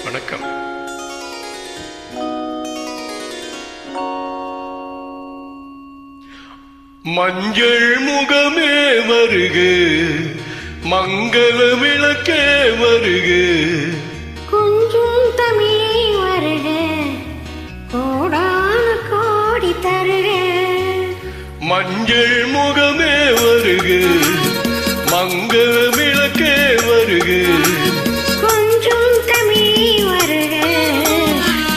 வணக்கம். மஞ்சள் முகமே வருக, மங்கள விளக்கே வருக, கொஞ்சம் தமிழே வருக, கோடான கோடி தருக. மஞ்சள் முகமே வருக, மங்கள விளக்கே வருக, கொஞ்சம் தமிழே வருக,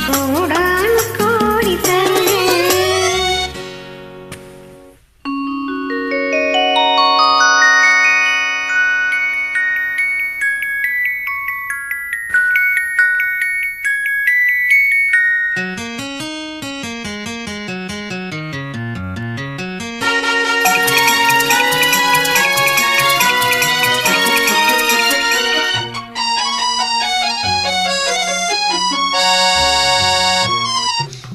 கோடான கோடி தருக.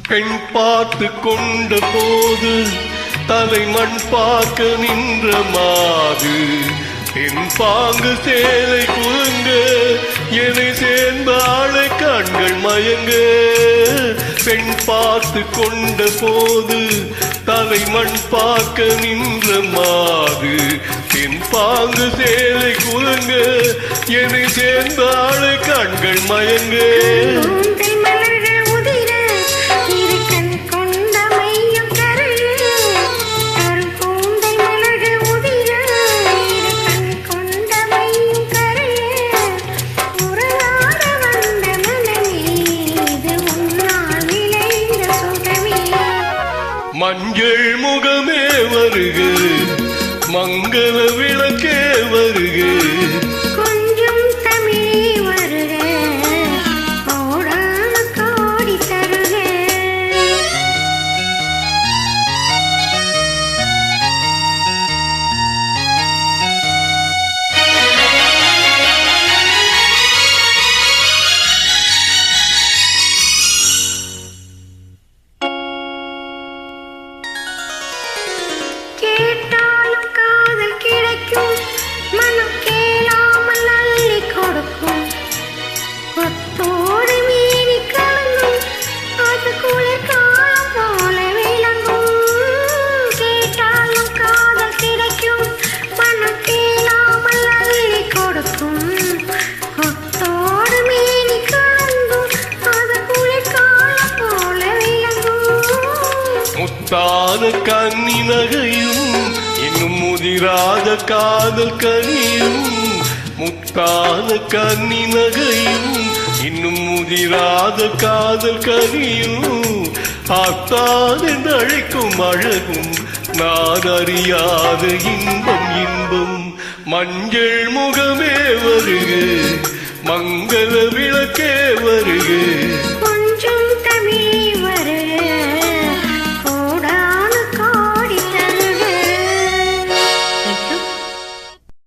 பெண் பார்த்து கொண்ட போது தலைமண் பார்க்க நின்ற மாது, என் பாங்கு சேலை குலுங்க, என்னை சேர்ந்த ஆளை கண்கள் மயங்க. பெண் பார்த்து கொண்ட போது தலைமண் பார்க்க நின்ற மாது, என் பாங்கு சேலை குலுங்க, என்னை சேர்ந்த ஆளை கண்கள் மயங்க. மஞ்சள் முகமே வருக, மங்கள விளக்கே வருக, கொஞ்சம் தமிழே வருக, கோடான கோடி தருக. கேட்டாலும் காதல் கிடைக்கும், மனம் கேளாமல் அள்ளி கொடுக்கும், கொத்தோடு மீறி கலங்கும், அது குளிர் காலம் போல விளங்கும். கேட்டாலும் காதல் கிடைக்கும், மனம் கேளாமல் அள்ளி கொடுக்கும், கொத்தோடு மீறி கலங்கும், அது குளிர் காலம் போல விளங்கும். முத்தாத கன்னி நகையும் இன்னும் முதிராத காதல் கனியும், முத்தாத கன்னி நகையும் இன்னும் முதிராத காதல் கனியும், ஆத்தாது அழைக்கும் அழகும் நான் அறியாத இன்பம் இன்பம். மஞ்சள் முகமே வருக, மங்கள விளக்கே வருக,